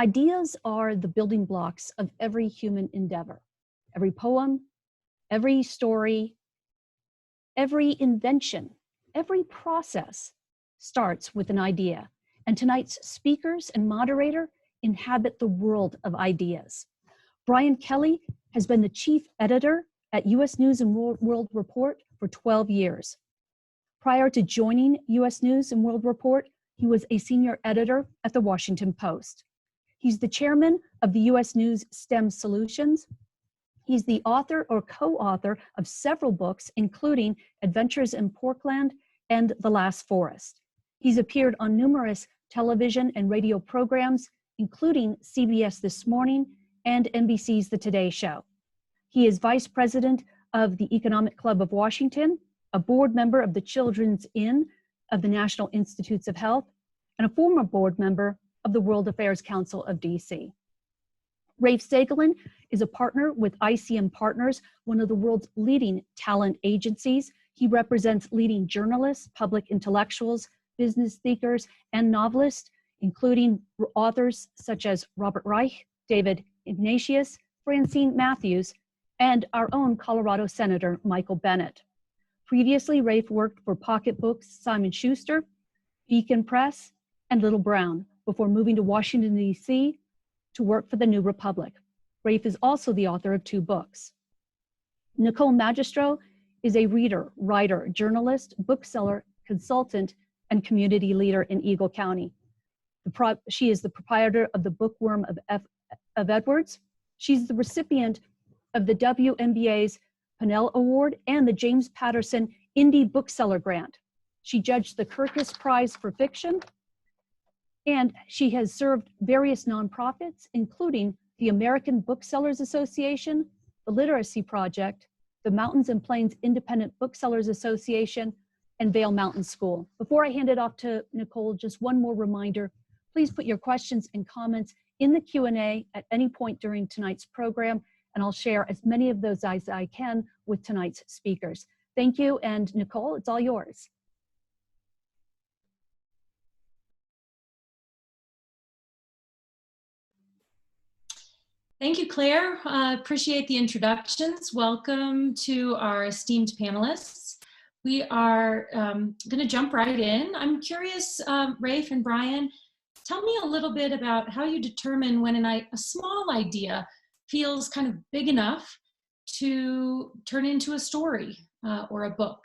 Ideas are the building blocks of every human endeavor. Every poem, every story, every invention, every process starts with an idea. And tonight's speakers and moderator inhabit the world of ideas. Brian Kelly has been the chief editor at U.S. News and World Report for 12 years. Prior to joining U.S. News and World Report, he was a senior editor at the Washington Post. He's the chairman of the U.S. News STEM Solutions. He's the author or co-author of several books, including Adventures in Porkland and The Last Forest. He's appeared on numerous television and radio programs, including CBS This Morning and NBC's The Today Show. He is vice president of the Economic Club of Washington, a board member of the Children's Inn of the National Institutes of Health, and a former board member of the World Affairs Council of DC. Rafe Sagalyn is a partner with ICM Partners, one of the world's leading talent agencies. He represents leading journalists, public intellectuals, business thinkers, and novelists, including authors such as Robert Reich, David Ignatius, Francine Matthews, and our own Colorado Senator, Michael Bennet. Previously, Rafe worked for Pocketbooks, Simon Schuster, Beacon Press, and Little Brown before moving to Washington, D.C. to work for the New Republic. Rafe is also the author of 2 books. Nicole Magistro is a reader, writer, journalist, bookseller, consultant, and community leader in Eagle County. She is the proprietor of the Bookworm of Edwards. She's the recipient of the WNBA's Pennell Award and the James Patterson Indie Bookseller Grant. She judged the Kirkus Prize for Fiction, and she has served various nonprofits, including the American Booksellers Association, the Literacy Project, the Mountains and Plains Independent Booksellers Association, and Vail Mountain School. Before I hand it off to Nicole, just one more reminder, please put your questions and comments in the Q&A at any point during tonight's program, and I'll share as many of those as I can with tonight's speakers. Thank you, and Nicole, it's all yours. Thank you, Claire. Appreciate the introductions. Welcome to our esteemed panelists. We are going to jump right in. I'm curious, Rafe and Brian, tell me a little bit about how you determine when a small idea feels kind of big enough to turn into a story or a book.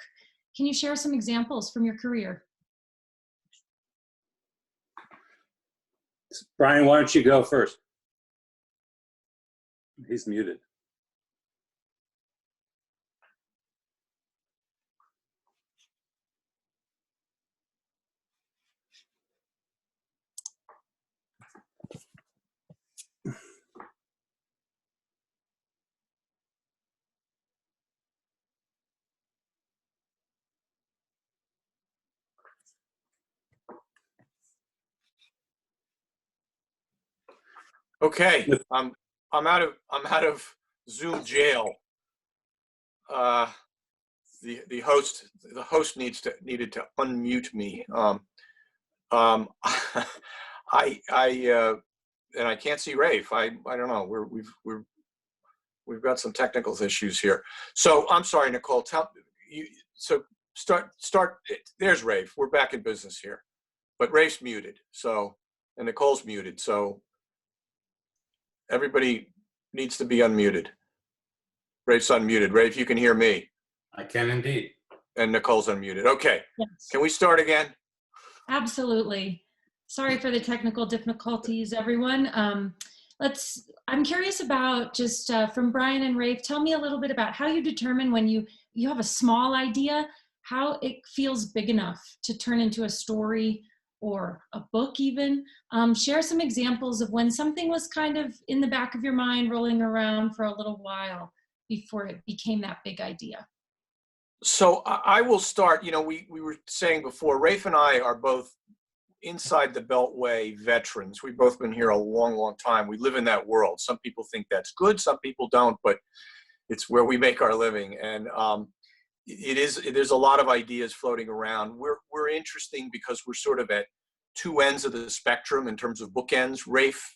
Can you share some examples from your career? Brian, why don't you go first? He's muted. Okay, I'm out of Zoom jail. The host needed to unmute me. And I can't see Rafe. I don't know. We've got some technical issues here. So I'm sorry, Nicole. Tell you. So start. There's Rafe. We're back in business here, but Rafe's muted. So and Nicole's muted. So everybody needs to be unmuted. Rafe's unmuted. Rafe, you can hear me. I can indeed. And Nicole's unmuted. Okay. Yes. Can we start again? Absolutely. Sorry for the technical difficulties, everyone. I'm curious about just from Brian and Rafe, tell me a little bit about how you determine when you have a small idea, how it feels big enough to turn into a story or a book even. Share some examples of when something was kind of in the back of your mind rolling around for a little while before it became that big idea. So I will start. You know, we were saying before, Rafe and I are both inside the Beltway veterans. We've both been here a long, long time. We live in that world. Some people think that's good, some people don't, but it's where we make our living. And there's a lot of ideas floating around. We're interesting because we're sort of at two ends of the spectrum in terms of bookends. Rafe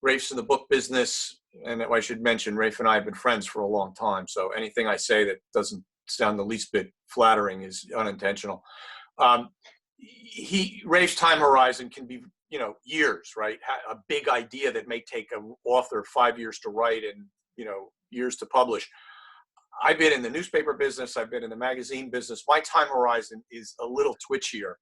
Rafe's in the book business, and I should mention, Rafe and I have been friends for a long time. So anything I say that doesn't sound the least bit flattering is unintentional. Rafe's time horizon can be, years, right? A big idea that may take an author 5 years to write and, years to publish. I've been in the newspaper business. I've been in the magazine business. My time horizon is a little twitchier.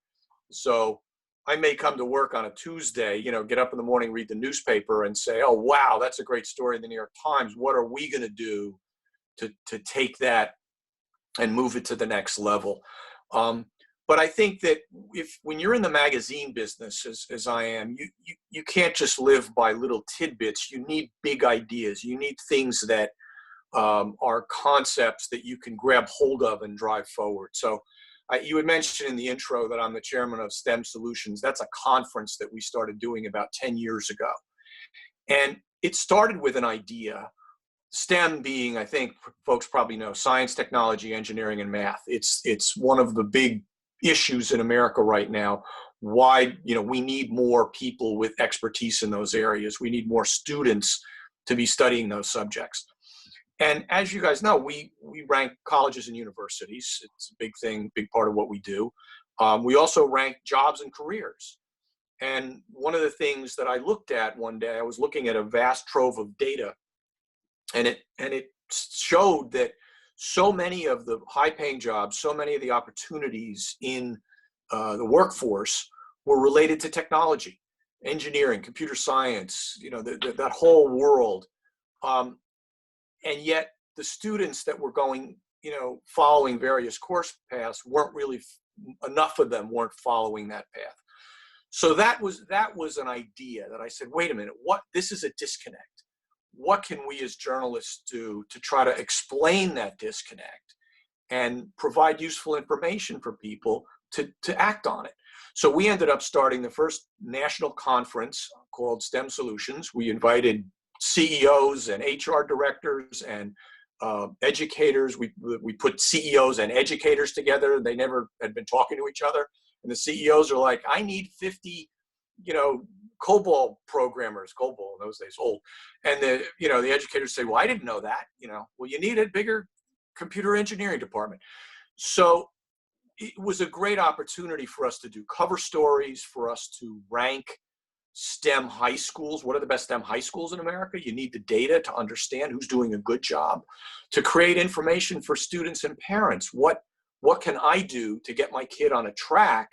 So I may come to work on a Tuesday, get up in the morning, read the newspaper and say, oh, wow, that's a great story in the New York Times. What are we going to do to take that and move it to the next level? But I think that when you're in the magazine business, as I am, you can't just live by little tidbits. You need big ideas. You need things that are concepts that you can grab hold of and drive forward. So you had mentioned in the intro that I'm the chairman of STEM Solutions. That's a conference that we started doing about 10 years ago. And it started with an idea, STEM being, I think folks probably know, science, technology, engineering, and math. It's one of the big issues in America right now. Why, we need more people with expertise in those areas. We need more students to be studying those subjects. And as you guys know, we rank colleges and universities. It's a big thing, big part of what we do. We also rank jobs and careers. And one of the things that I looked at one day, I was looking at a vast trove of data, and it showed that so many of the high-paying jobs, so many of the opportunities in the workforce were related to technology, engineering, computer science, that whole world. And yet the students that were going, following various course paths weren't really, enough of them weren't following that path. So that was an idea that I said, wait a minute, this is a disconnect. What can we as journalists do to try to explain that disconnect and provide useful information for people to act on it? So we ended up starting the first national conference called STEM Solutions. We invited CEOs and HR directors and educators. We put CEOs and educators together. They never had been talking to each other. And the CEOs are like, I need 50, COBOL programmers, COBOL in those days, old. And the educators say, well, I didn't know that, well, you need a bigger computer engineering department. So it was a great opportunity for us to do cover stories, for us to rank STEM high schools. What are the best STEM high schools in America? You need the data to understand who's doing a good job, to create information for students and parents. What can I do to get my kid on a track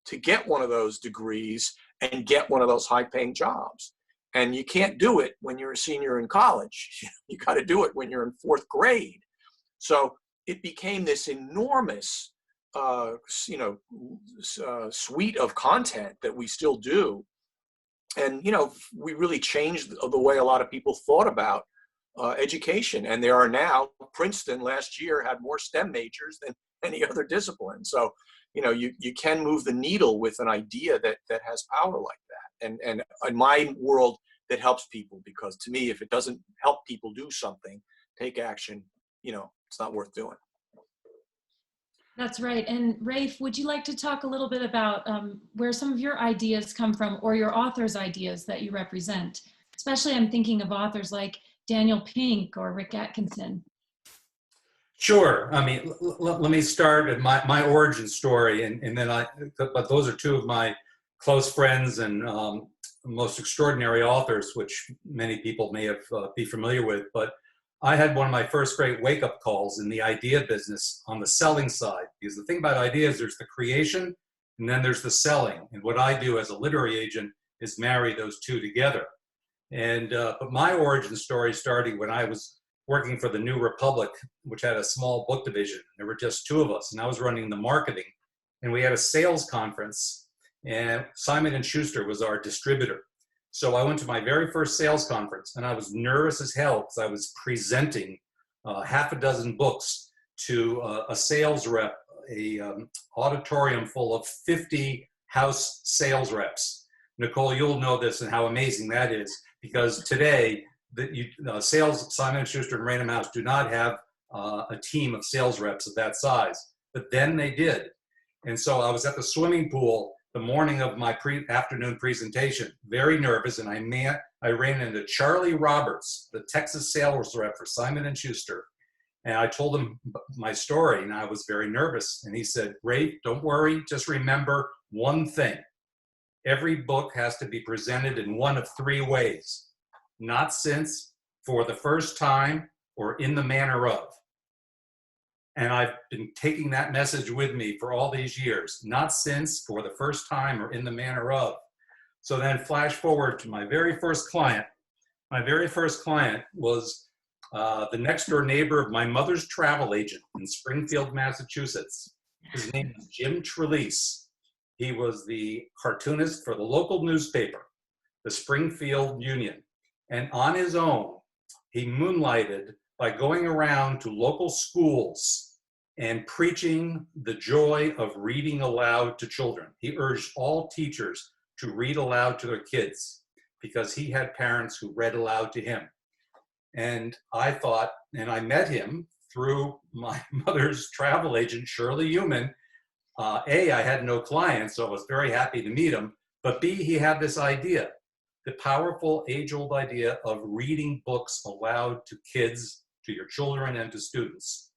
to get one of those degrees and get one of those high-paying jobs? And you can't do it when you're a senior in college. You got to do it when you're in 4th grade. So it became this enormous suite of content that we still do. And, we really changed the way a lot of people thought about education. And there are now, Princeton last year had more STEM majors than any other discipline. So, you can move the needle with an idea that has power like that. And in my world, that helps people, because to me, if it doesn't help people do something, take action, it's not worth doing. That's right. And Rafe, would you like to talk a little bit about where some of your ideas come from, or your authors' ideas that you represent? Especially I'm thinking of authors like Daniel Pink or Rick Atkinson. Sure. I mean, let me start at my origin story, and then but those are two of my close friends and most extraordinary authors, which many people may be familiar with. But I had one of my first great wake-up calls in the idea business on the selling side, because the thing about ideas, there's the creation and then there's the selling. And what I do as a literary agent is marry those two together. And but my origin story started when I was working for the New Republic, which had a small book division. There were just 2 of us, and I was running the marketing. And we had a sales conference, and Simon & Schuster was our distributor. So I went to my very first sales conference, and I was nervous as hell because I was presenting 6 books to a sales rep, a auditorium full of 50 house sales reps. Nicole, you'll know this and how amazing that is, because today, sales, Simon & Schuster and Random House do not have a team of sales reps of that size, but then they did. And so I was at the swimming pool the morning of my afternoon presentation, very nervous, and I ran into Charlie Roberts, the Texas sales rep for Simon & Schuster, and I told him my story, and I was very nervous. And he said, "Rafe, don't worry, just remember one thing. Every book has to be presented in one of three ways: not since, for the first time, or in the manner of." And I've been taking that message with me for all these years: not since, for the first time, or in the manner of. So then flash forward to my very first client. My very first client was the next door neighbor of my mother's travel agent in Springfield, Massachusetts. His name was Jim Trelease. He was the cartoonist for the local newspaper, the Springfield Union. And on his own, he moonlighted by going around to local schools and preaching the joy of reading aloud to children. He urged all teachers to read aloud to their kids because he had parents who read aloud to him. And I thought, and I met him through my mother's travel agent, Shirley Human. A, I had no clients, so I was very happy to meet him. But B, he had this idea, the powerful age-old idea of reading books aloud to kids, to your children, and to students.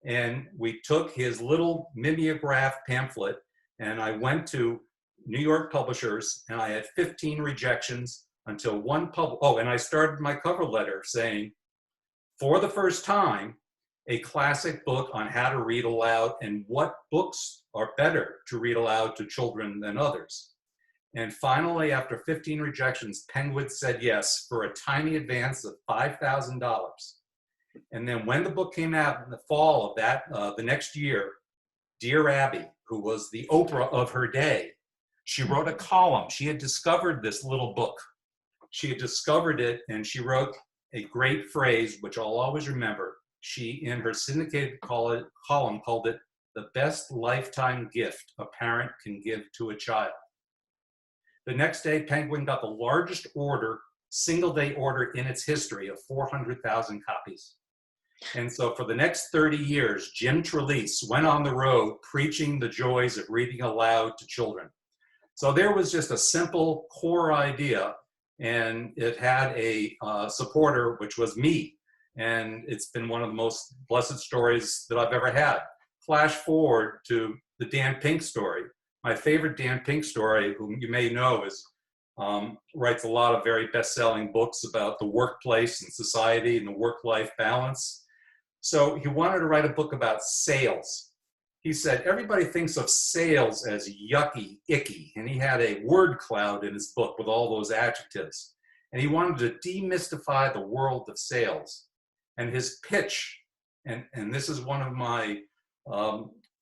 And we took his little mimeograph pamphlet, and I went to New York publishers, and I had 15 rejections until one and I started my cover letter saying, "For the first time, a classic book on how to read aloud and what books are better to read aloud to children than others." And finally, after 15 rejections, Penguin said yes for a tiny advance of $5,000. And then when the book came out in the fall of that, the next year, Dear Abby, who was the Oprah of her day, she wrote a column. She had discovered this little book. She had discovered it, and she wrote a great phrase, which I'll always remember. She, in her syndicated column, called it the best lifetime gift a parent can give to a child. The next day, Penguin got the largest single-day order in its history of 400,000 copies. And so for the next 30 years, Jim Trelease went on the road preaching the joys of reading aloud to children. So there was just a simple core idea, and it had a supporter, which was me. And it's been one of the most blessed stories that I've ever had. Flash forward to the Dan Pink story. My favorite Dan Pink story, whom you may know, is writes a lot of very best-selling books about the workplace and society and the work-life balance. So he wanted to write a book about sales. He said, everybody thinks of sales as yucky, icky, and he had a word cloud in his book with all those adjectives. And he wanted to demystify the world of sales. And his pitch, and this is one of my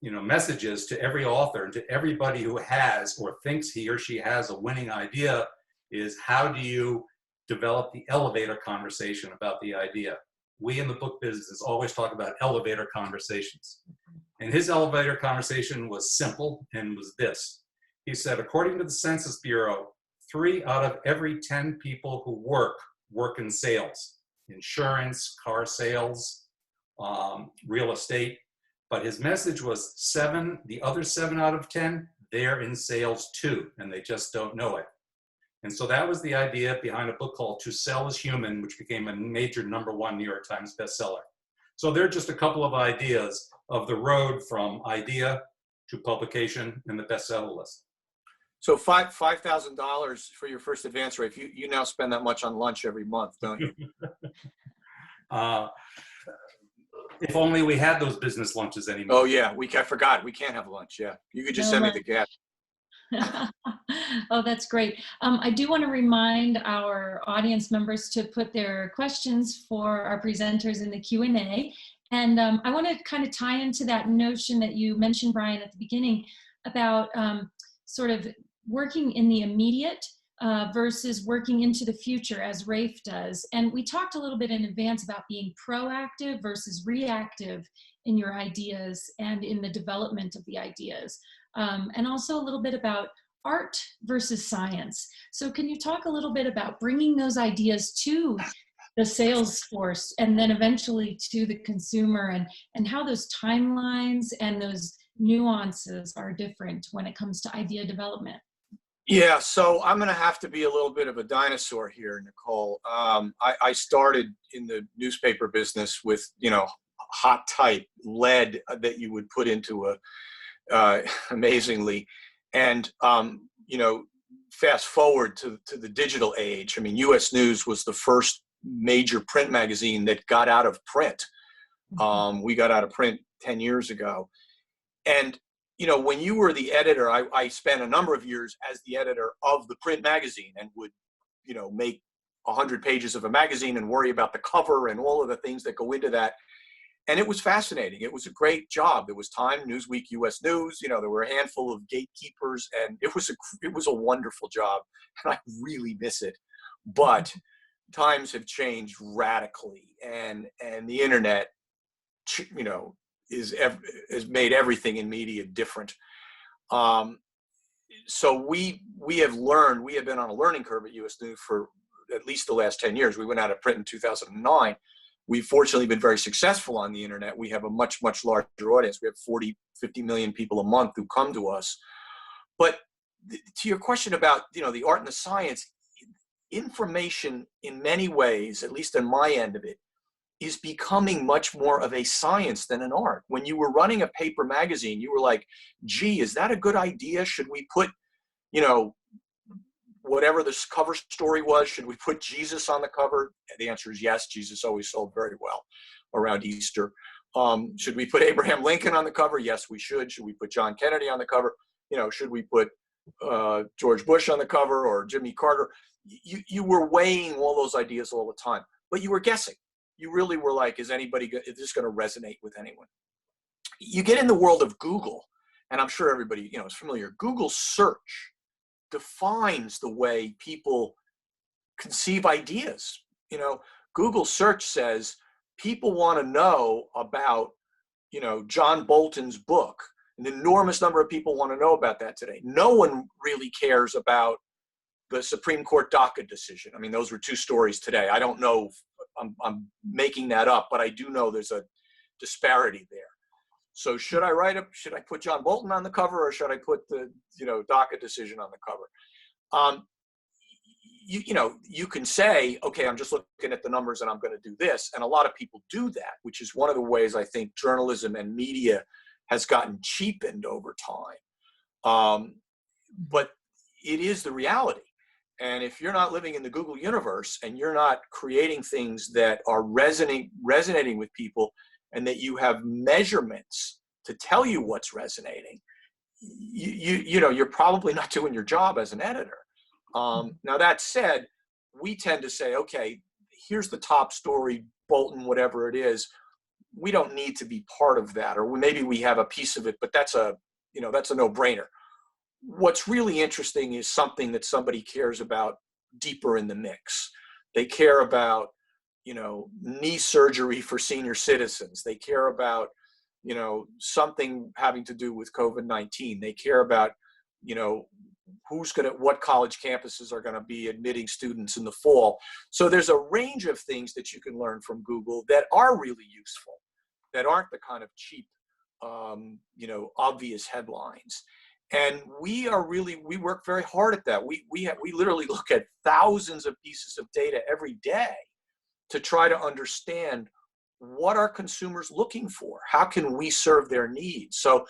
messages to every author and to everybody who has or thinks he or she has a winning idea, is how do you develop the elevator conversation about the idea? We in the book business always talk about elevator conversations. And his elevator conversation was simple and was this. He said, according to the Census Bureau, 3 out of every 10 people who work in sales, insurance, car sales, real estate. But his message was the other 7 out of 10, they're in sales too, and they just don't know it. And so that was the idea behind a book called To Sell is Human, which became a major #1 New York Times bestseller. So there are just a couple of ideas of the road from idea to publication and the bestseller list. So $5,000 for your first advance, Rafe. You now spend that much on lunch every month, don't you? If only we had those business lunches anymore. Oh yeah, I forgot. We can't have lunch. Yeah, you could just send me the gas. Oh, that's great. I do want to remind our audience members to put their questions for our presenters in the Q&A. And I want to kind of tie into that notion that you mentioned, Brian, at the beginning about sort of working in the immediate versus working into the future, as Rafe does. And we talked a little bit in advance about being proactive versus reactive in your ideas and in the development of the ideas. And also a little bit about art versus science. So can you talk a little bit about bringing those ideas to the sales force and then eventually to the consumer, and how those timelines and those nuances are different when it comes to idea development? Yeah, so I'm going to have to be a little bit of a dinosaur here, Nicole. I started in the newspaper business with, hot type lead that you would put into amazingly. And, fast forward to the digital age. I mean, U.S. News was the first major print magazine that got out of print. We got out of print 10 years ago. And, when you were the editor, I spent a number of years as the editor of the print magazine and would, make 100 pages of a magazine and worry about the cover and all of the things that go into that. And it was fascinating. It was a great job. There was Time, Newsweek, U.S. News. There were a handful of gatekeepers, and it was a wonderful job, and I really miss it. But times have changed radically, and the internet, has made everything in media different. So we have learned. We have been on a learning curve at U.S. News for at least the last 10 years. We went out of print in 2009. We've fortunately been very successful on the internet. We have a much, much larger audience. We have 40, 50 million people a month who come to us. But to your question about, the art and the science, information in many ways, at least on my end of it, is becoming much more of a science than an art. When you were running a paper magazine, you were like, gee, is that a good idea? Should we put, whatever this cover story was, should we put Jesus on the cover? The answer is yes. Jesus always sold very well around Easter. Should we put Abraham Lincoln on the cover? Yes, we should. Should we put John Kennedy on the cover? Should we put George Bush on the cover or Jimmy Carter? You were weighing all those ideas all the time, but you were guessing. You really were like, is this going to resonate with anyone? You get in the world of Google, and I'm sure everybody, is familiar. Google search defines the way people conceive ideas. Google search says people want to know about, John Bolton's book. An enormous number of people want to know about that today. No one really cares about the Supreme Court DACA decision. I mean, those were two stories today. I don't know, I'm making that up, but I do know there's a disparity there. So should I put John Bolton on the cover, or should I put the, DACA decision on the cover? You can say, okay, I'm just looking at the numbers and I'm going to do this. And a lot of people do that, which is one of the ways I think journalism and media has gotten cheapened over time. But it is the reality. And if you're not living in the Google universe and you're not creating things that are resonating with people, and that you have measurements to tell you what's resonating, you're probably not doing your job as an editor. Now that said, we tend to say, okay, here's the top story, Bolton, whatever it is. We don't need to be part of that, or maybe we have a piece of it, but that's a no-brainer. What's really interesting is something that somebody cares about deeper in the mix. They care about, knee surgery for senior citizens. They care about, something having to do with COVID-19. They care about, what college campuses are going to be admitting students in the fall. So there's a range of things that you can learn from Google that are really useful, that aren't the kind of cheap, obvious headlines. And we work very hard at that. We literally look at thousands of pieces of data every day to try to understand what are consumers looking for? How can we serve their needs? So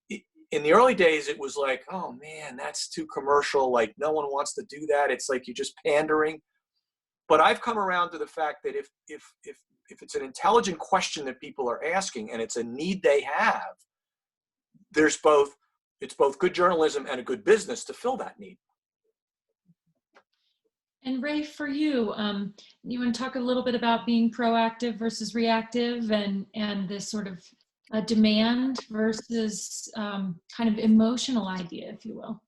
in the early days, it was like, oh man, that's too commercial. Like no one wants to do that. It's like you're just pandering. But I've come around to the fact that if it's an intelligent question that people are asking and it's a need they have, it's both good journalism and a good business to fill that need. And Rafe, for you, you want to talk a little bit about being proactive versus reactive, and this sort of demand versus kind of emotional idea, if you will?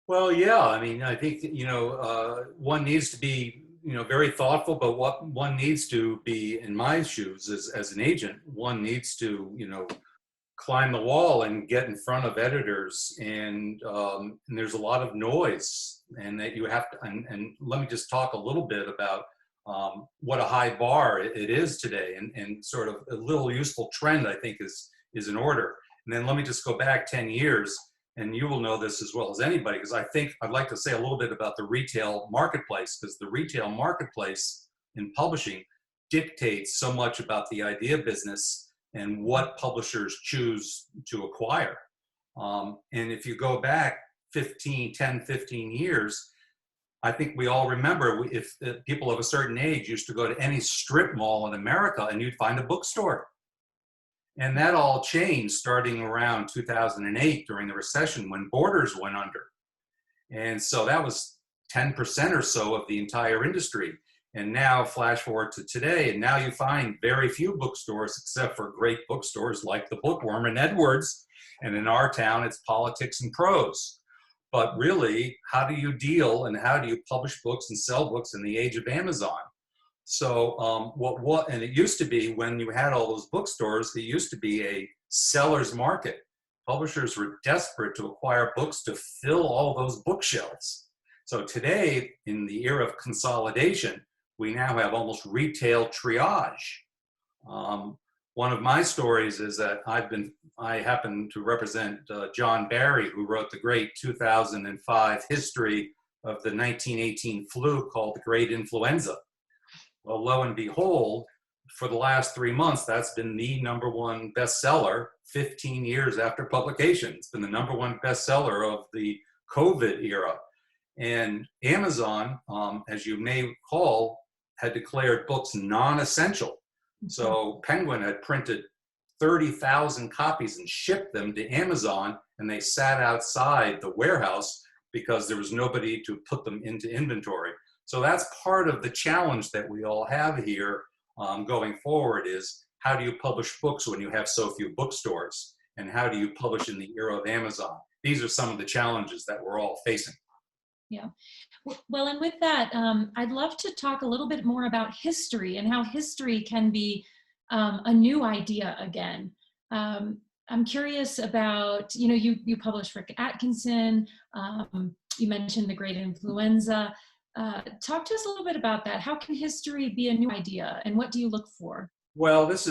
Well, yeah. I mean, I think, one needs to be, very thoughtful, but what one needs to be, in my shoes as an agent, one needs to, climb the wall and get in front of editors, and there's a lot of noise, and that you have to, and let me just talk a little bit about what a high bar it is today, and sort of a little useful trend I think is is in order. And then let me just go back 10 years, and you will know this as well as anybody, because I think I'd like to say a little bit about the retail marketplace, because the retail marketplace in publishing dictates so much about the idea business and what publishers choose to acquire. And if you go back 10, 15 years, I think we all remember if people of a certain age used to go to any strip mall in America and you'd find a bookstore. And that all changed starting around 2008 during the recession when Borders went under. And so that was 10% or so of the entire industry. And now flash forward to today, and now you find very few bookstores except for great bookstores like the Bookworm of Edwards. And in our town, it's Politics and Prose. But really, how do you deal and how do you publish books and sell books in the age of Amazon? So and it used to be when you had all those bookstores, it used to be a seller's market. Publishers were desperate to acquire books to fill all those bookshelves. So today, in the era of consolidation, we now have almost retail triage. One of my stories is that I happen to represent John Barry, who wrote the great 2005 history of the 1918 flu called The Great Influenza. Well, lo and behold, for the last 3 months, that's been the #1 bestseller 15 years after publication. It's been the #1 bestseller of the COVID era. And Amazon, as you may recall, had declared books non-essential. So Penguin had printed 30,000 copies and shipped them to Amazon, and they sat outside the warehouse because there was nobody to put them into inventory. So that's part of the challenge that we all have here going forward is how do you publish books when you have so few bookstores? And how do you publish in the era of Amazon? These are some of the challenges that we're all facing. Yeah. Well, and with that, I'd love to talk a little bit more about history and how history can be a new idea again. I'm curious about, you published Rick Atkinson, you mentioned The Great Influenza. Talk to us a little bit about that. How can history be a new idea and what do you look for? Well, this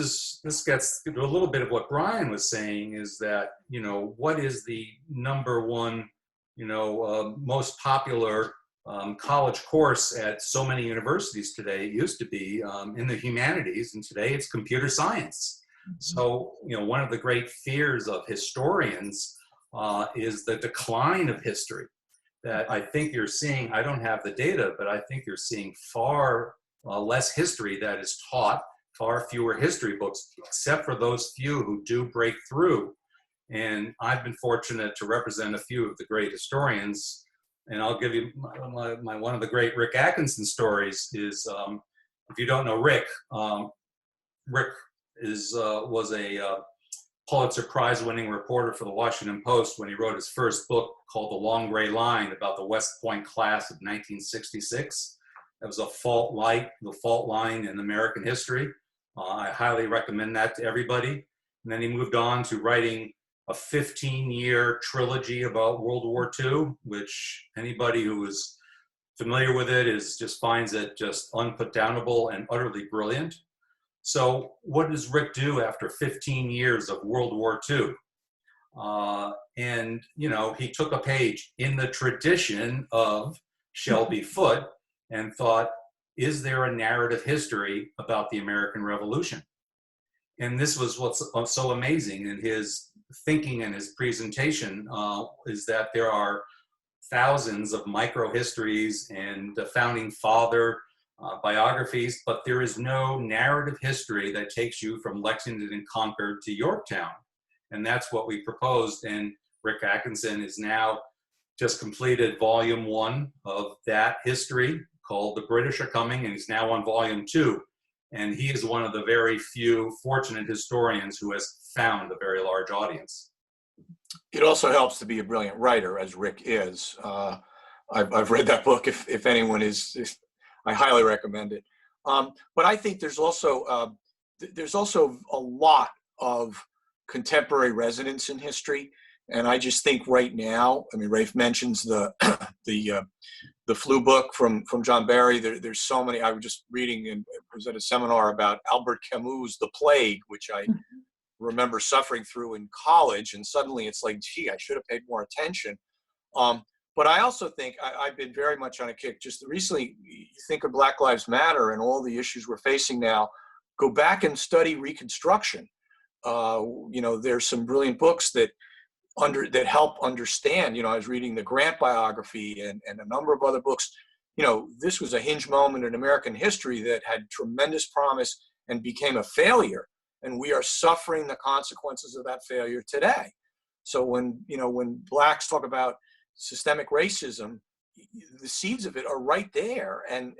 gets to a little bit of what Brian was saying is that, what is the #1 most popular college course at so many universities today? It used to be in the humanities, and today it's computer science. So, one of the great fears of historians is the decline of history. That I think you're seeing, I don't have the data, but I think you're seeing far less history that is taught, far fewer history books, except for those few who do break through. And I've been fortunate to represent a few of the great historians. And I'll give you one of the great Rick Atkinson stories is, if you don't know Rick, Rick was a Pulitzer Prize winning reporter for the Washington Post when he wrote his first book called The Long Gray Line about the West Point class of 1966. That was the fault line in American history. I highly recommend that to everybody. And then he moved on to writing a 15-year trilogy about World War II, which anybody who is familiar with it just finds it just unputdownable and utterly brilliant. So what does Rick do after 15 years of World War II? And, he took a page in the tradition of Shelby Foote and thought, is there a narrative history about the American Revolution? And this was what's so amazing in his thinking and his presentation is that there are thousands of micro-histories and the founding father biographies, but there is no narrative history that takes you from Lexington and Concord to Yorktown. And that's what we proposed. And Rick Atkinson is now just completed volume 1 of that history called The British Are Coming, and he's now on volume 2. And he is one of the very few fortunate historians who has found a very large audience. It also helps to be a brilliant writer, as Rick is. I've read that book. If anyone is, I highly recommend it. But I think there's also a lot of contemporary resonance in history, and I just think right now, I mean, Rafe mentions the flu book from John Barry. There's so many. I was just reading and was at a seminar about Albert Camus' The Plague, which I remember suffering through in college, and suddenly it's like, gee, I should have paid more attention. But I also think I've been very much on a kick. Just recently, you think of Black Lives Matter and all the issues we're facing now, go back and study Reconstruction. There's some brilliant books that help understand. I was reading the Grant biography and a number of other books. This was a hinge moment in American history that had tremendous promise and became a failure. And we are suffering the consequences of that failure today. So when blacks talk about systemic racism, the seeds of it are right there. And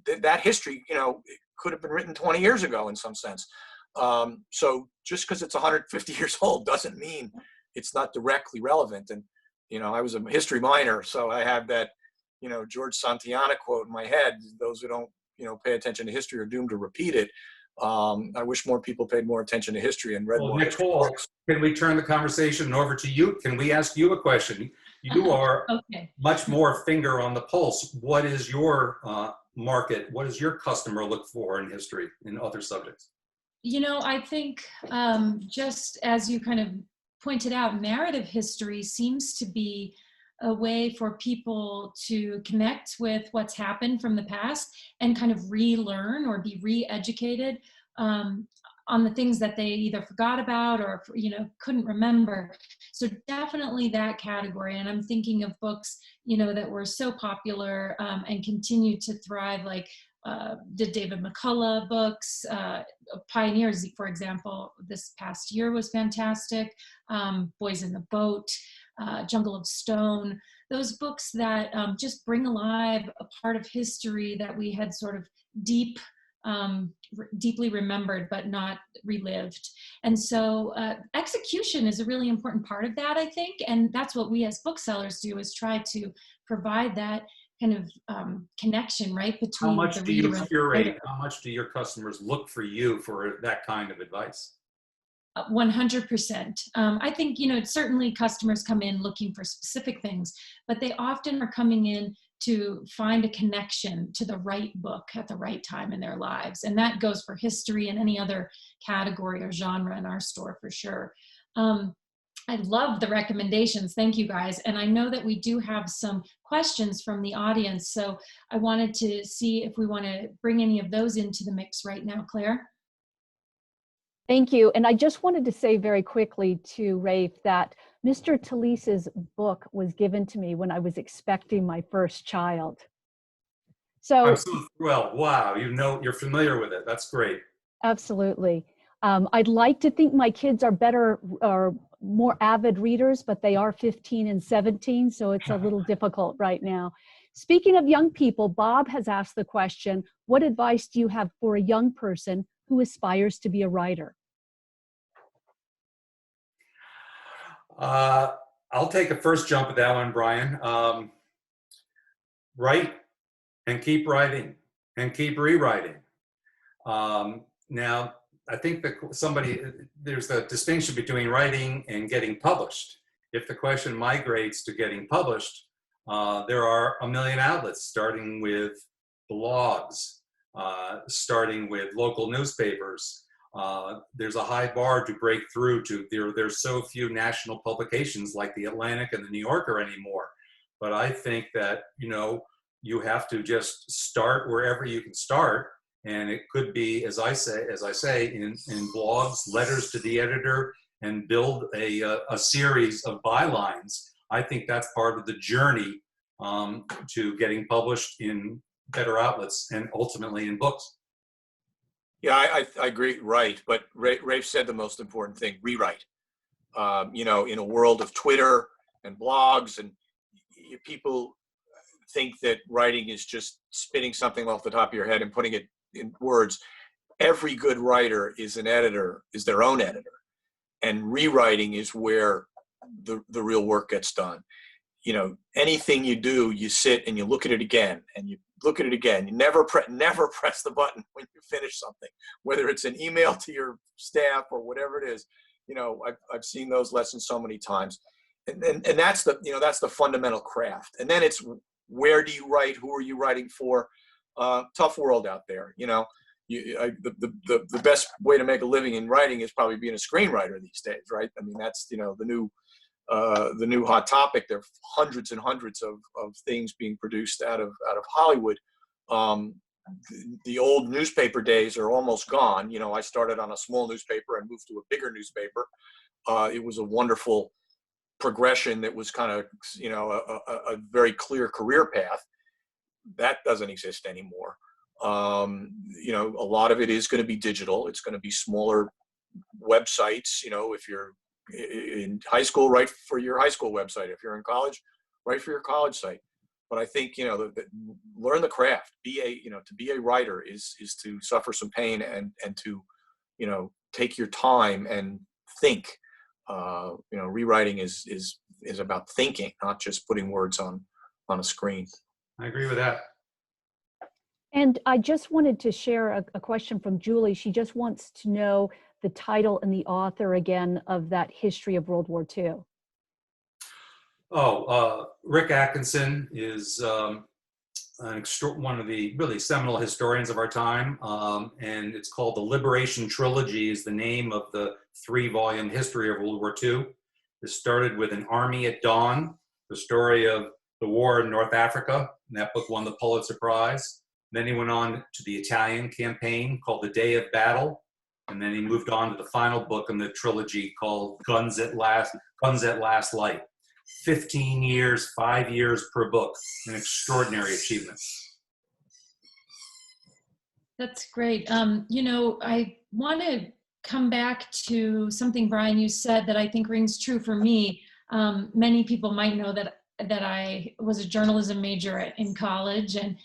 that history, it could have been written 20 years ago in some sense. So just because it's 150 years old doesn't mean it's not directly relevant. And, I was a history minor, so I have that, George Santayana quote in my head: those who don't, pay attention to history are doomed to repeat it. I wish more people paid more attention to history and read more history Nicole, books. can we turn the conversation over to you? Can we ask you a question? You are Okay. much more finger on the pulse. What is your market? What does your customer look for in history and other subjects? I think just as you kind of pointed out, narrative history seems to be a way for people to connect with what's happened from the past and kind of relearn or be re-educated on the things that they either forgot about or couldn't remember. So definitely that category. And I'm thinking of books that were so popular and continue to thrive, like the David McCullough books, Pioneers, for example, this past year was fantastic. Boys in the Boat, Jungle of Stone, those books that just bring alive a part of history that we had sort of deeply remembered but not relived. And so execution is a really important part of that, I think, and that's what we as booksellers do, is try to provide that kind of connection, right, between How much the do you reader and curate? How much do your customers look for you for that kind of advice? 100%. I think, certainly customers come in looking for specific things, but they often are coming in to find a connection to the right book at the right time in their lives. And that goes for history and any other category or genre in our store for sure. I love the recommendations. Thank you, guys. And I know that we do have some questions from the audience. So I wanted to see if we want to bring any of those into the mix right now, Claire. Thank you. And I just wanted to say very quickly to Rafe that Mr. Talise's book was given to me when I was expecting my first child. So I'm so thrilled. Wow, you're familiar with it. That's great. absolutely. I'd like to think my kids are better or more avid readers, but they are 15 and 17, so it's a little difficult right now. Speaking of young people, Bob has asked the question, what advice do you have for a young person who aspires to be a writer? I'll take a first jump at that one, Brian. Write and keep writing and keep rewriting. Now, I think that there's a distinction between writing and getting published. If the question migrates to getting published, there are a million outlets, starting with blogs, starting with local newspapers. There's a high bar to break through to. There's so few national publications like the Atlantic and the New Yorker anymore. But I think that, you have to just start wherever you can start. And it could be, as I say, in blogs, letters to the editor, and build a series of bylines. I think that's part of the journey to getting published in better outlets and ultimately in books. Yeah, I agree, right. But Rafe said the most important thing: rewrite. In a world of Twitter and blogs, and people think that writing is just spitting something off the top of your head and putting it in words. Every good writer is their own editor. And rewriting is where the real work gets done. Anything you do, you sit and you look at it again, and you look at it again. You never press the button when you finish something, whether it's an email to your staff or whatever it is. I've seen those lessons so many times, and that's the fundamental craft. And then it's, where do you write? Who are you writing for? Tough world out there. the best way to make a living in writing is probably being a screenwriter these days, right? I mean, that's, you know, the new hot topic. There are hundreds and hundreds of things being produced out of Hollywood. The old newspaper days are almost gone. You know, I started on a small newspaper and moved to a bigger newspaper. It was a wonderful progression that was kind of, you know, a very clear career path. That doesn't exist anymore. You know, a lot of it is going to be digital. It's going to be smaller websites. You know, if you're in high school, write for your high school website. If you're in college, write for your college site. But I think, you know, learn the craft. To be a writer is to suffer some pain and to, you know, take your time and think. You know, rewriting is about thinking, not just putting words on a screen. I agree with that. And I just wanted to share a question from Julie. She just wants to know the title and the author again of that history of World War II. Rick Atkinson is one of the really seminal historians of our time, and it's called The Liberation Trilogy is the name of the 3-volume history of World War II. It started with An Army at Dawn, the story of the war in North Africa, and that book won the Pulitzer Prize. Then he went on to the Italian campaign called The Day of Battle, and then he moved on to the final book in the trilogy called Guns at Last Light. 15 years, 5 years per book, an extraordinary achievement. That's great. You know, I want to come back to something, Brian, you said that I think rings true for me. Many people might know that I was a journalism major in college, and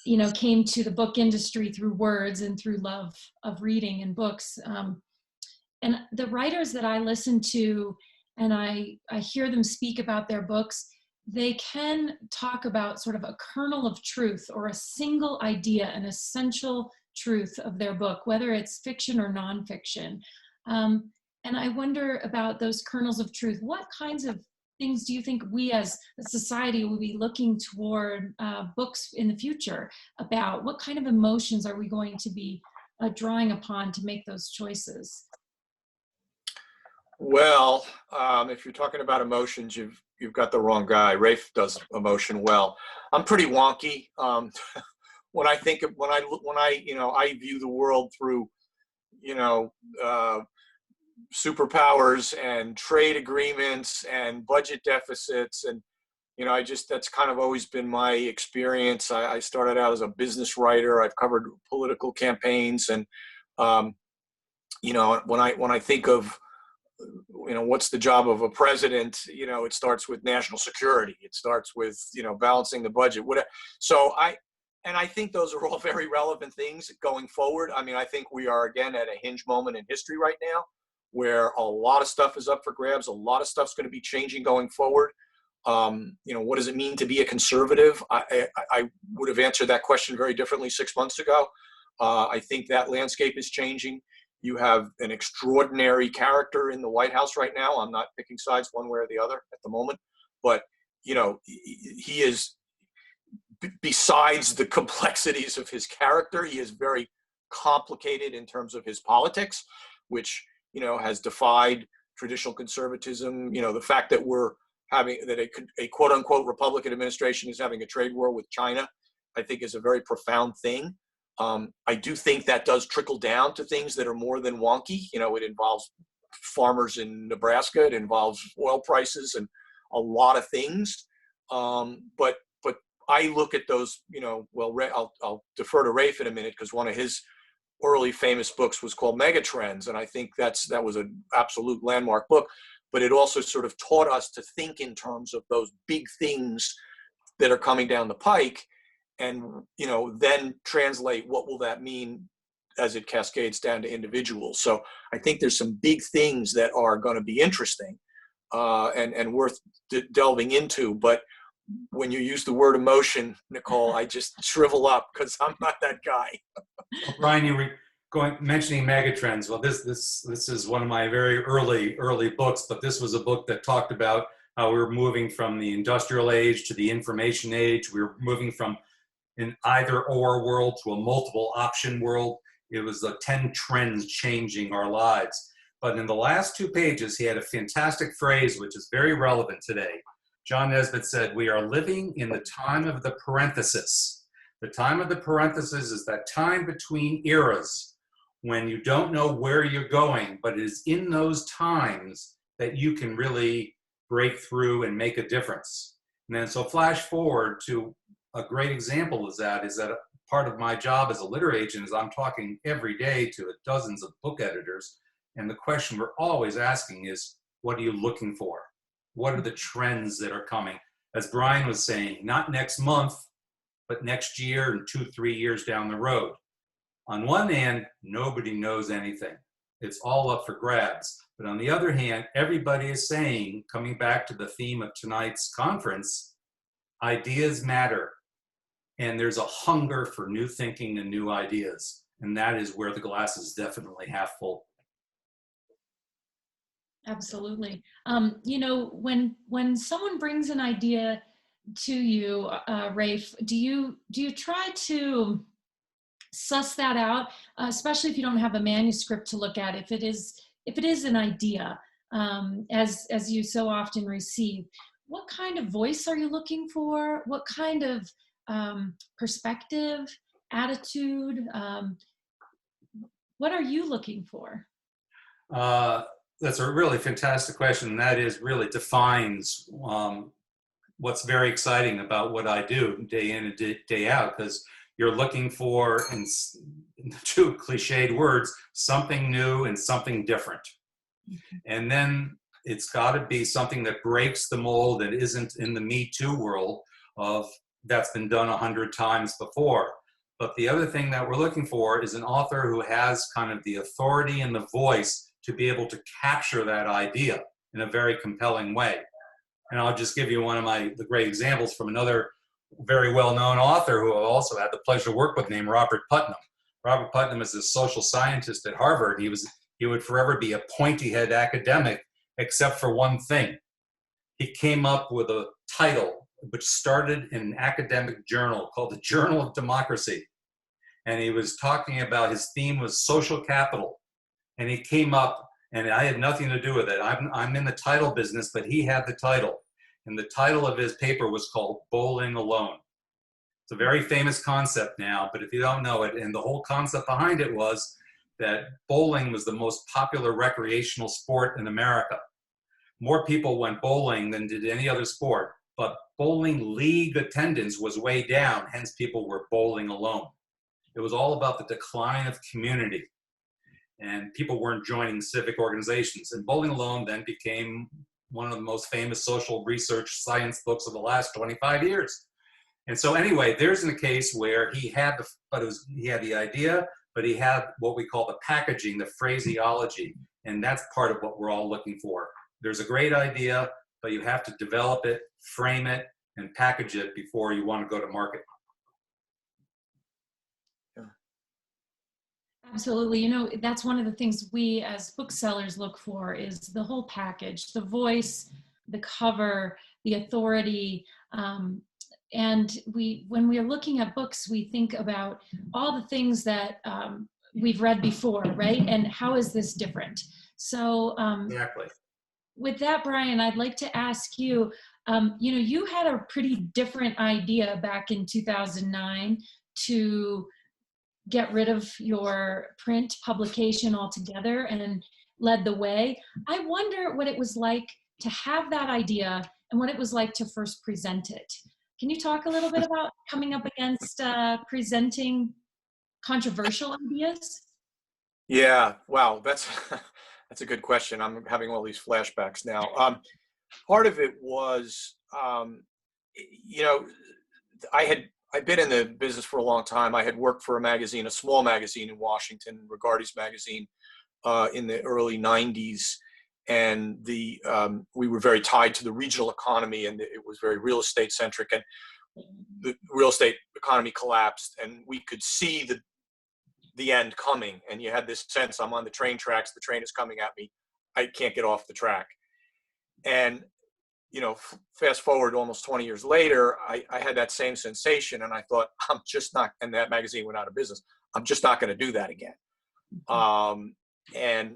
you know, came to the book industry through words and through love of reading and books. And the writers that I listen to, and I hear them speak about their books, they can talk about sort of a kernel of truth or a single idea, an essential truth of their book, whether it's fiction or nonfiction. And I wonder about those kernels of truth. What kinds of things do you think we as a society will be looking toward books in the future about? What kind of emotions are we going to be drawing upon to make those choices? Well, if you're talking about emotions, you've got the wrong guy. Rafe does emotion well. I'm pretty wonky. When I view the world through, you know, superpowers and trade agreements and budget deficits, and you know, that's kind of always been my experience. I started out as a business writer. I've covered political campaigns, and you know, when I think of, you know, what's the job of a president, you know, it starts with national security. It starts with, you know, balancing the budget. So I think those are all very relevant things going forward. I mean, I think we are again at a hinge moment in history right now, where a lot of stuff is up for grabs. A lot of stuff's going to be changing going forward. You know, what does it mean to be a conservative? I would have answered that question very differently 6 months ago. I think that landscape is changing. You have an extraordinary character in the White House right now. I'm not picking sides one way or the other at the moment, but you know, he is, besides the complexities of his character, he is very complicated in terms of his politics, which, you know, has defied traditional conservatism. You know, the fact that a quote unquote Republican administration is having a trade war with China, I think is a very profound thing. I do think that does trickle down to things that are more than wonky. You know, it involves farmers in Nebraska. It involves oil prices and a lot of things. But I look at those, you know, well, I'll defer to Rafe in a minute, because one of his early famous books was called Megatrends. And I think that was an absolute landmark book, but it also sort of taught us to think in terms of those big things that are coming down the pike, and, you know, then translate what will that mean as it cascades down to individuals. So I think there's some big things that are going to be interesting and worth delving into. But when you use the word emotion, Nicole, I just shrivel up because I'm not that guy. Brian, you were mentioning megatrends. Well, this is one of my very early books, but this was a book that talked about how we were moving from the industrial age to the information age. We were moving from an either or world to a multiple option world. It was the 10 trends changing our lives. But in the last 2 pages, he had a fantastic phrase, which is very relevant today. John Nesbitt said, "We are living in the time of the parenthesis." The time of the parenthesis is that time between eras when you don't know where you're going, but it is in those times that you can really break through and make a difference. And then so flash forward to a great example is that part of my job as a literary agent is I'm talking every day to dozens of book editors. And the question we're always asking is, what are you looking for? What are the trends that are coming? As Brian was saying, not next month, but next year and 2-3 years down the road. On one hand, nobody knows anything. It's all up for grabs. But on the other hand, everybody is saying, coming back to the theme of tonight's conference, ideas matter. And there's a hunger for new thinking and new ideas. And that is where the glass is definitely half full. Absolutely. You know, when someone brings an idea to you, Rafe, do you try to suss that out, especially if you don't have a manuscript to look at? If it is an idea, as you so often receive, what kind of voice are you looking for? What kind of perspective, attitude? What are you looking for? That's a really fantastic question. And that is really defines what's very exciting about what I do day in and day out, because you're looking for, in 2 cliched words, something new and something different. And then it's got to be something that breaks the mold that isn't in the Me Too world of that's been done 100 times before. But the other thing that we're looking for is an author who has kind of the authority and the voice to be able to capture that idea in a very compelling way. And I'll just give you one of the great examples from another very well-known author who I also had the pleasure to work with, named Robert Putnam. Robert Putnam is a social scientist at Harvard. He would forever be a pointy-head academic, except for one thing. He came up with a title which started in an academic journal called the Journal of Democracy. And he was talking about, his theme was social capital. And he came up, and I had nothing to do with it. I'm in the title business, but he had the title. And the title of his paper was called Bowling Alone. It's a very famous concept now, but if you don't know it, and the whole concept behind it was that bowling was the most popular recreational sport in America. More people went bowling than did any other sport, but bowling league attendance was way down, hence people were bowling alone. It was all about the decline of community, and people weren't joining civic organizations. And Bowling Alone then became one of the most famous social research science books of the last 25 years. And so anyway, there's a case where he had the idea, but he had what we call the packaging, the phraseology, and that's part of what we're all looking for. There's a great idea, but you have to develop it, frame it, and package it before you want to go to market. Absolutely. You know, that's one of the things we as booksellers look for is the whole package, the voice, the cover, the authority. And when we are looking at books, we think about all the things that we've read before, right? And how is this different? So Exactly. With that, Brian, I'd like to ask you, you know, you had a pretty different idea back in 2009 to get rid of your print publication altogether and led the way. I wonder what it was like to have that idea and what it was like to first present it. Can you talk a little bit about coming up against presenting controversial ideas? Yeah, wow, that's a good question. I'm having all these flashbacks now. Part of it was, you know, I'd been in the business for a long time. I had worked for a small magazine in Washington, Regardy's magazine, in the early 90s. And we were very tied to the regional economy, and it was very real estate centric. And the real estate economy collapsed, and we could see the end coming. And you had this sense, I'm on the train tracks, the train is coming at me, I can't get off the track. And you know, fast forward almost 20 years later, I had that same sensation, and I thought, I'm just not, and that magazine went out of business. I'm just not going to do that again. And,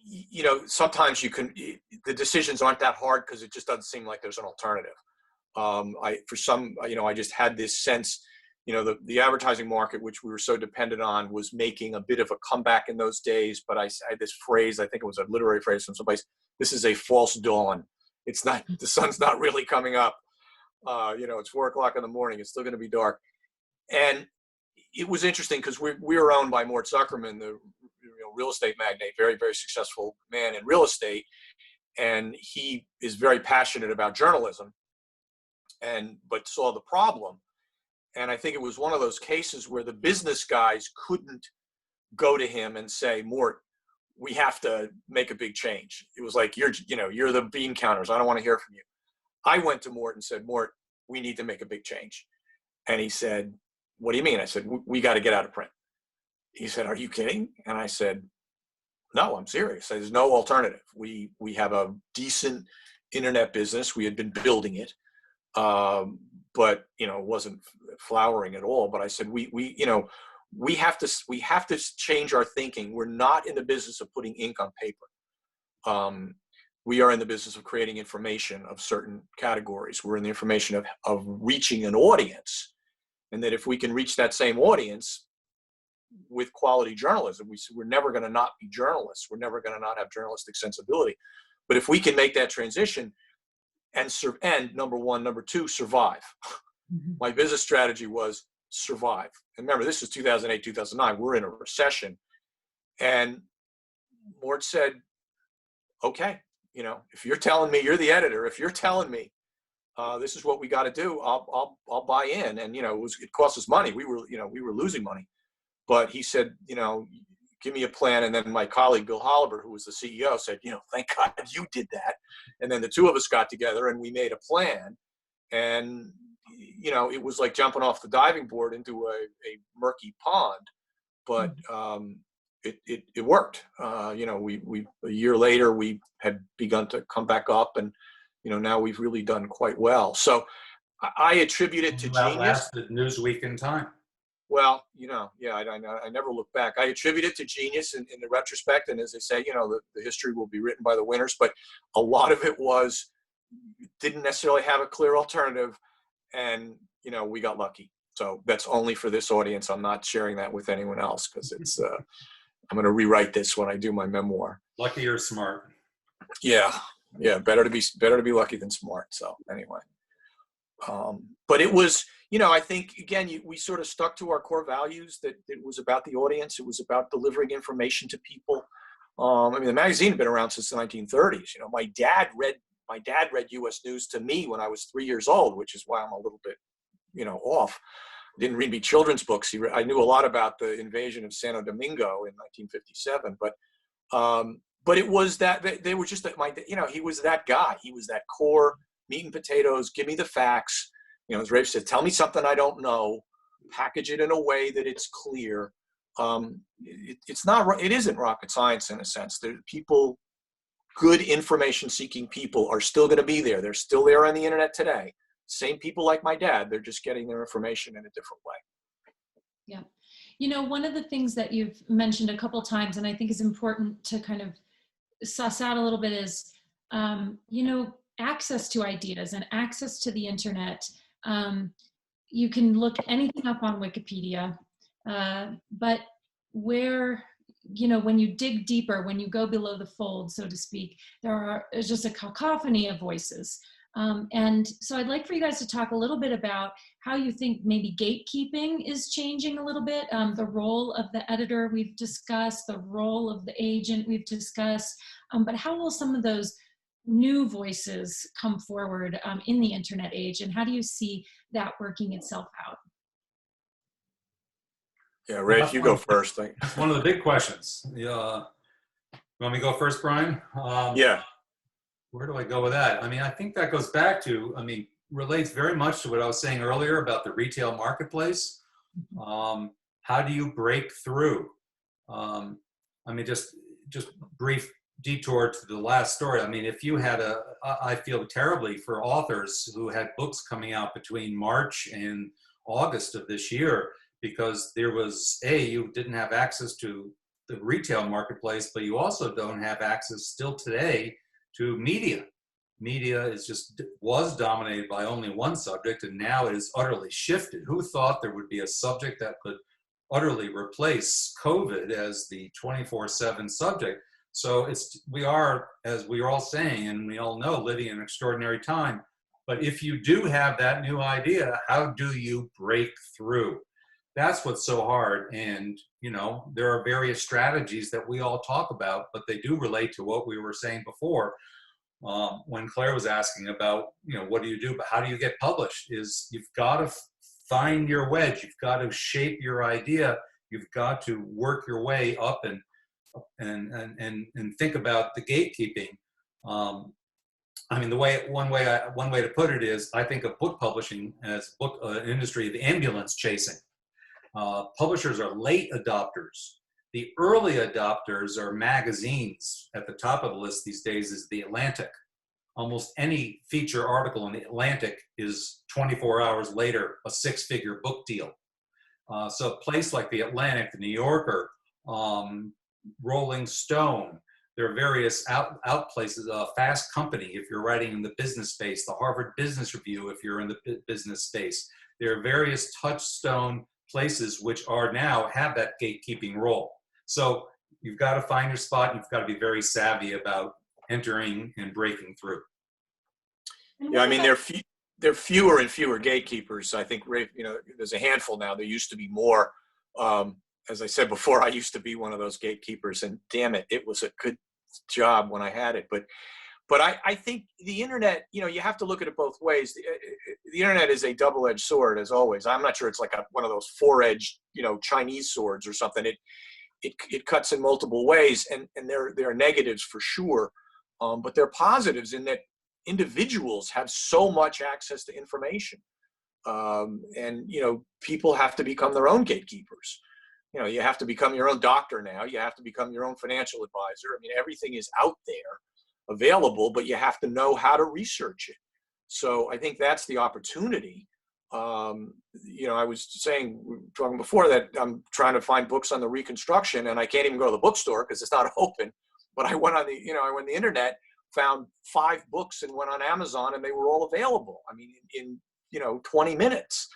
you know, sometimes the decisions aren't that hard because it just doesn't seem like there's an alternative. I just had this sense, you know, the advertising market, which we were so dependent on, was making a bit of a comeback in those days. But I had this phrase, I think it was a literary phrase from someplace, this is a false dawn. It's not, the sun's not really coming up. You know, it's 4 o'clock in the morning. It's still going to be dark. And it was interesting because we were owned by Mort Zuckerman, the real estate magnate, very, very successful man in real estate. And he is very passionate about journalism, but saw the problem. And I think it was one of those cases where the business guys couldn't go to him and say, Mort, we have to make a big change. It was like, you're the bean counters. I don't want to hear from you. I went to Mort and said, Mort, we need to make a big change. And he said, what do you mean? I said, we got to get out of print. He said, are you kidding? And I said, no, I'm serious. There's no alternative. We have a decent internet business. We had been building it, but it wasn't flowering at all. But I said, we have to change our thinking. We're not in the business of putting ink on paper. We are in the business of creating information of certain categories. We're in the information of reaching an audience, and that if we can reach that same audience with quality journalism, we're never going to not be journalists. We're never going to not have journalistic sensibility. But if we can make that transition and number one, number two, survive. Mm-hmm. My business strategy was survive. And remember, this is 2008, 2009. We're in a recession. And Mort said, okay, if you're telling me, you're the editor, if you're telling me this is what we got to do, I'll buy in. And, it cost us money. We were losing money. But he said, give me a plan. And then my colleague, Bill Holliber, who was the CEO, said, thank God you did that. And then the two of us got together and we made a plan. And, it was like jumping off the diving board into a murky pond, but it worked. A year later, we had begun to come back up, and, now we've really done quite well. So I attribute it to genius. Lasted Newsweek in time. Well, I never look back. I attribute it to genius in the retrospect. And as they say, the history will be written by the winners, but a lot of it didn't necessarily have a clear alternative. And, we got lucky. So that's only for this audience. I'm not sharing that with anyone else because it's, I'm going to rewrite this when I do my memoir. Lucky or smart. Yeah. Better to be lucky than smart. So anyway, but it was, I think, again, we sort of stuck to our core values, that it was about the audience. It was about delivering information to people. The magazine had been around since the 1930s. My dad read U.S. News to me when I was 3 years old, which is why I'm a little bit, off. Didn't read me children's books. I knew a lot about the invasion of Santo Domingo in 1957, but it was that they were just that he was that guy. He was that core meat and potatoes. Give me the facts. As Rafe said, tell me something I don't know, package it in a way that it's clear. It isn't rocket science in a sense. Good information seeking people are still going to be there. They're still there on the internet today. Same people like my dad, they're just getting their information in a different way. Yeah. One of the things that you've mentioned a couple times, and I think is important to kind of suss out a little bit is, access to ideas and access to the internet. You can look anything up on Wikipedia, but when you dig deeper, when you go below the fold, so to speak, there's just a cacophony of voices. And so I'd like for you guys to talk a little bit about how you think maybe gatekeeping is changing a little bit, the role of the editor we've discussed, the role of the agent we've discussed, but how will some of those new voices come forward in the internet age, and how do you see that working itself out? Yeah, Rafe, you go first. That's one of the big questions. You want me to go first, Brian? Yeah. Where do I go with that? I think that goes back to, relates very much to what I was saying earlier about the retail marketplace. How do you break through? Just brief detour to the last story. I mean, if you had I feel terribly for authors who had books coming out between March and August of this year, because there was, you didn't have access to the retail marketplace, but you also don't have access still today to media. Media was dominated by only one subject, and now it is utterly shifted. Who thought there would be a subject that could utterly replace COVID as the 24/7 subject? So we are, as we are all saying, and we all know, living in an extraordinary time. But if you do have that new idea, how do you break through? That's what's so hard. And, there are various strategies that we all talk about, but they do relate to what we were saying before. When Claire was asking about, what do you do, but how do you get published, is you've got to find your wedge. You've got to shape your idea. You've got to work your way up and think about the gatekeeping. I mean, one way to put it is, I think of book publishing as an industry of ambulance chasing. Publishers are late adopters. The early adopters are magazines. At the top of the list these days is The Atlantic. Almost any feature article in The Atlantic is 24 hours later a six-figure book deal. So a place like The Atlantic, The New Yorker, Rolling Stone, there are various out places, Fast Company if you're writing in the business space, the Harvard Business Review if you're in the business space. There are various touchstone places which have that gatekeeping role. So you've got to find your spot. You've got to be very savvy about entering and breaking through. Yeah, I mean, there are fewer and fewer gatekeepers. I think, there's a handful now. There used to be more. As I said before, I used to be one of those gatekeepers, and damn it, it was a good job when I had it. But I think the internet, you have to look at it both ways. The internet is a double-edged sword, as always. I'm not sure it's like one of those four-edged, Chinese swords or something. It cuts in multiple ways, and there are negatives for sure, but there are positives in that individuals have so much access to information, and people have to become their own gatekeepers. You have to become your own doctor now. You have to become your own financial advisor. I mean, everything is out there available, but you have to know how to research it. So I think that's the opportunity. I was talking before that I'm trying to find books on the Reconstruction, and I can't even go to the bookstore because it's not open. But I went on the internet, found 5 books, and went on Amazon, and they were all available. I mean, in 20 minutes.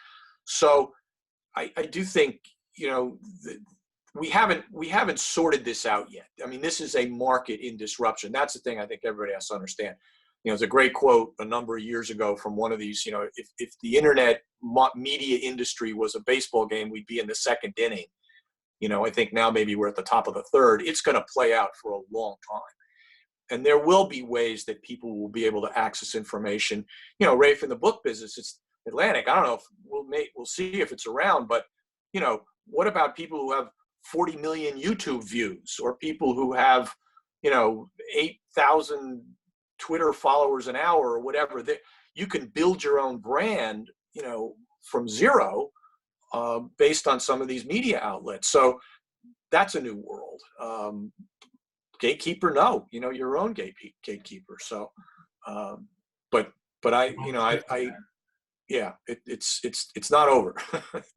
So I do think we haven't sorted this out yet. I mean, this is a market in disruption. That's the thing I think everybody has to understand. It's a great quote a number of years ago from one of these, if the internet media industry was a baseball game, we'd be in the 2nd inning. I think now maybe we're at the top of the 3rd. It's going to play out for a long time. And there will be ways that people will be able to access information. Rafe, in the book business, it's Atlantic. I don't know if we'll see if it's around, but, what about people who have 40 million YouTube views, or people who have, 8,000 Twitter followers an hour, or whatever? You can build your own brand, from zero, based on some of these media outlets. So that's a new world. Gatekeeper, no, your own gatekeeper. So, but it's not over.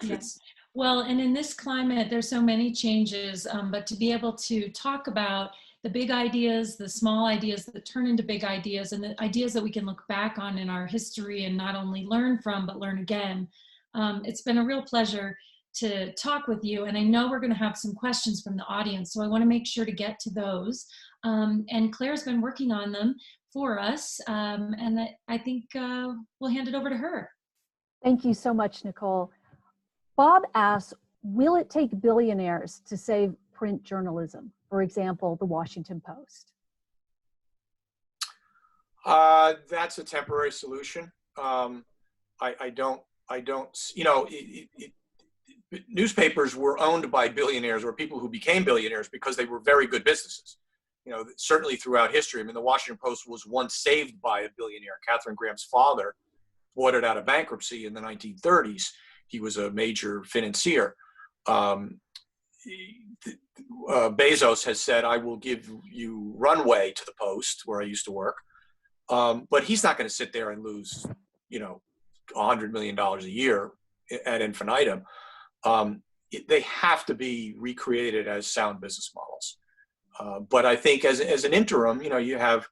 Yes. Well, and in this climate, there's so many changes, but to be able to talk about the big ideas, the small ideas that turn into big ideas, and the ideas that we can look back on in our history and not only learn from, but learn again. It's been a real pleasure to talk with you. And I know we're going to have some questions from the audience, so I want to make sure to get to those. And Claire's been working on them for us. And I think we'll hand it over to her. Thank you so much, Nicole. Bob asks, will it take billionaires to save print journalism? For example, the Washington Post. That's a temporary solution. I don't, newspapers were owned by billionaires, or people who became billionaires because they were very good businesses. Certainly throughout history. I mean, the Washington Post was once saved by a billionaire. Katharine Graham's father bought it out of bankruptcy in the 1930s. He was a major financier. Bezos has said, I will give you runway to the Post where I used to work. But he's not going to sit there and lose, $100 million a year ad infinitum. They have to be recreated as sound business models. But I think as an interim, you have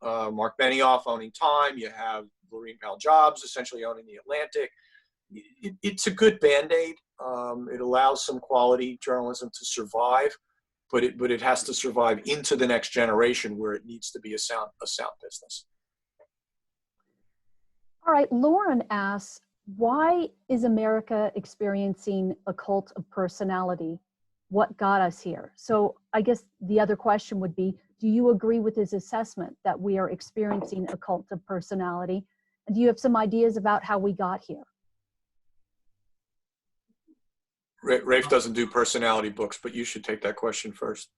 Mark Benioff owning Time, you have Laureen Powell Jobs essentially owning The Atlantic. It's a good Band-Aid. It allows some quality journalism to survive, but it has to survive into the next generation where it needs to be a sound business. All right, Lauren asks, why is America experiencing a cult of personality? What got us here? So I guess the other question would be, do you agree with his assessment that we are experiencing a cult of personality? And do you have some ideas about how we got here? Rafe doesn't do personality books, but you should take that question first.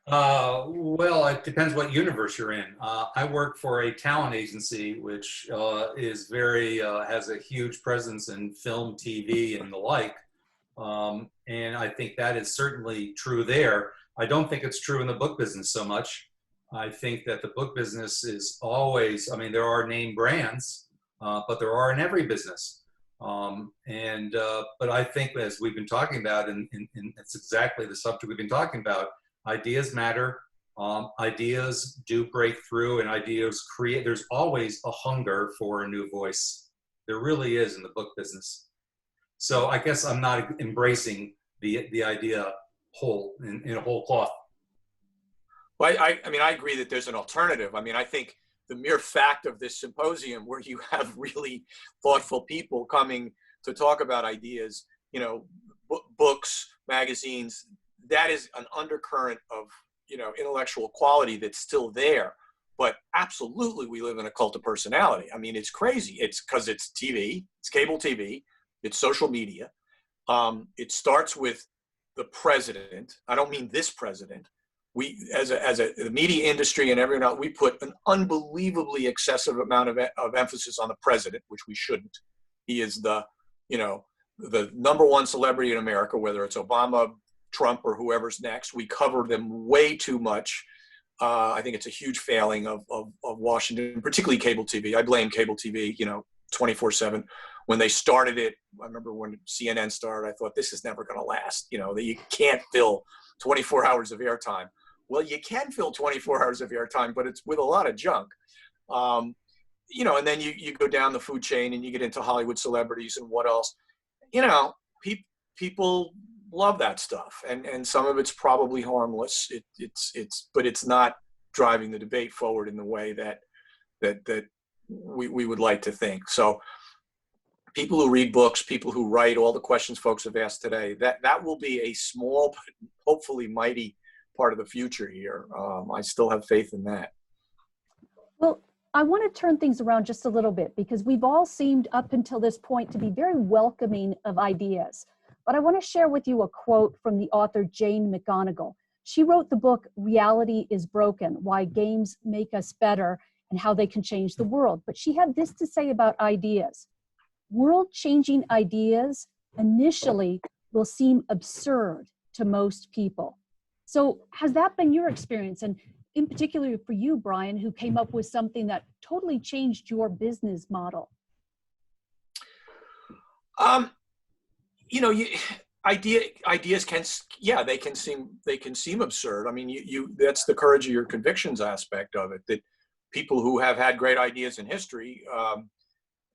Well, it depends what universe you're in. I work for a talent agency, which is has a huge presence in film, TV, and the like. And I think that is certainly true there. I don't think it's true in the book business so much. I think that the book business is always, there are name brands, but there are in every business. But I think, as we've been talking about, and it's exactly the subject we've been talking about, ideas matter, ideas do break through, and ideas create. There's always a hunger for a new voice. There really is in the book business. So I guess I'm not embracing the idea whole, in a whole cloth. Well, I agree that there's an alternative. I think the mere fact of this symposium where you have really thoughtful people coming to talk about ideas, books, magazines, that is an undercurrent of, intellectual quality that's still there. But absolutely, we live in a cult of personality. It's crazy. It's because it's TV, it's cable TV, it's social media. It starts with the president. I don't mean this president. We, as a media industry and everyone else, we put an unbelievably excessive amount of emphasis on the president, which we shouldn't. He is the number one celebrity in America, whether it's Obama, Trump, or whoever's next. We cover them way too much. I think it's a huge failing of Washington, particularly cable TV. I blame cable TV, 24/7. When they started it, I remember when CNN started, I thought, this is never going to last. That you can't fill 24 hours of airtime. Well, you can fill 24 hours of airtime, but it's with a lot of junk. And then you go down the food chain and you get into Hollywood celebrities and what else. People love that stuff, and some of it's probably harmless. But it's not driving the debate forward in the way that we would like to think. So people who read books, people who write, all the questions folks have asked today, that will be a small but hopefully mighty part of the future here. I still have faith in that. Well, I want to turn things around just a little bit, because we've all seemed up until this point to be very welcoming of ideas. But I want to share with you a quote from the author Jane McGonigal. She wrote the book, Reality is Broken: Why Games Make Us Better and How They Can Change the World. But she had this to say about ideas. World-changing ideas initially will seem absurd to most people. So has that been your experience? And in particular for you, Brian, who came up with something that totally changed your business model? Ideas can seem absurd. That's the courage of your convictions aspect of it, that people who have had great ideas in history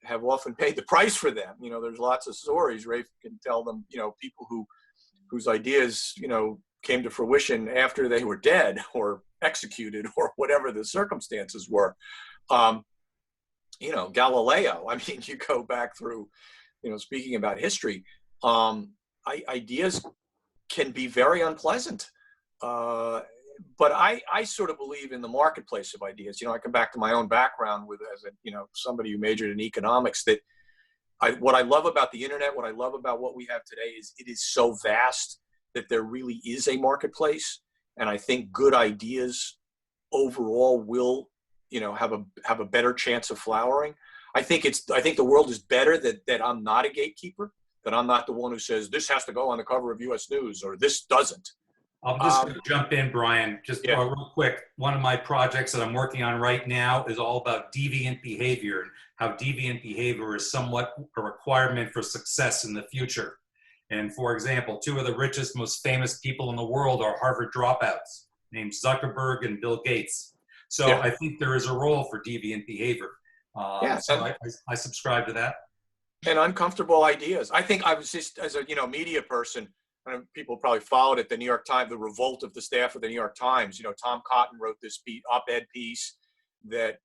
have often paid the price for them. There's lots of stories. Rafe can tell them, people whose ideas, came to fruition after they were dead or executed or whatever the circumstances were. Galileo, you go back through, speaking about history, ideas can be very unpleasant. But I sort of believe in the marketplace of ideas. I come back to my own background as somebody who majored in economics, that what I love about the internet, what I love about what we have today is it is so vast that there really is a marketplace. And I think good ideas overall will, have a better chance of flowering. I think the world is better that I'm not a gatekeeper, that I'm not the one who says this has to go on the cover of US News or this doesn't. I'm just going to jump in, Brian, just Yeah. real quick. One of my projects that I'm working on right now is all about deviant behavior and how deviant behavior is somewhat a requirement for success in the future. And for example, two of the richest, most famous people in the world are Harvard dropouts named Zuckerberg and Bill Gates. So Yeah. I think there is a role for deviant behavior. Yeah, so I subscribe to that. And uncomfortable ideas. I think I was just, as a media person, and people probably followed it, the New York Times, the revolt of the staff of the New York Times. Tom Cotton wrote this op-ed piece that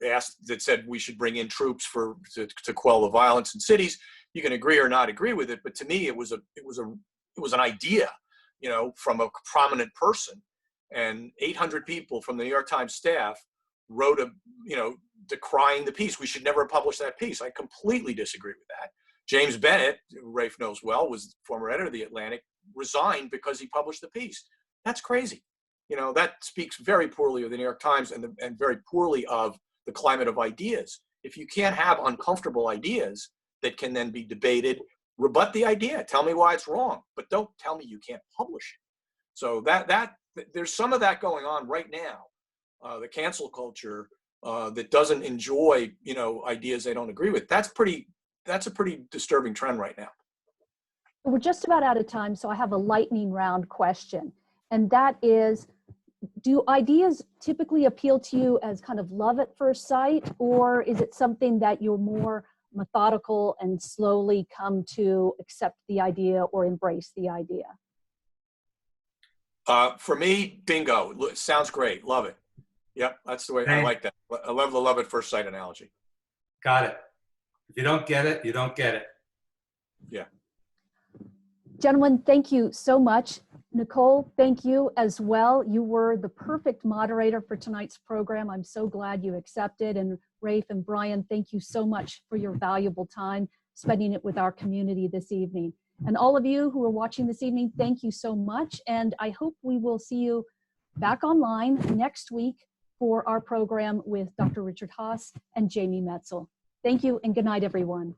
that said we should bring in troops to quell the violence in cities. You can agree or not agree with it, but to me, it was an idea, from a prominent person, and 800 people from the New York Times staff wrote decrying the piece. We should never have published that piece. I completely disagree with that. James Bennett, who Rafe knows well, was former editor of The Atlantic, resigned because he published the piece. That's crazy. That speaks very poorly of the New York Times and very poorly of the climate of ideas. If you can't have uncomfortable ideas that can then be debated, rebut the idea. Tell me why it's wrong, but don't tell me you can't publish it. So that there's some of that going on right now. The cancel culture that doesn't enjoy, ideas they don't agree with. That's a pretty disturbing trend right now. We're just about out of time, so I have a lightning round question. And that is, do ideas typically appeal to you as kind of love at first sight, or is it something that you're more methodical and slowly come to accept the idea or embrace the idea? For me, bingo. Sounds great. Love it. Yep, that's the way. I like that. I love the love at first sight analogy. Got it. If you don't get it, you don't get it. Yeah. Gentlemen, thank you so much. Nicole, thank you as well. You were the perfect moderator for tonight's program. I'm so glad you accepted. And Rafe and Brian, thank you so much for your valuable time spending it with our community this evening. And all of you who are watching this evening, thank you so much. And I hope we will see you back online next week for our program with Dr. Richard Haas and Jamie Metzel. Thank you and good night, everyone.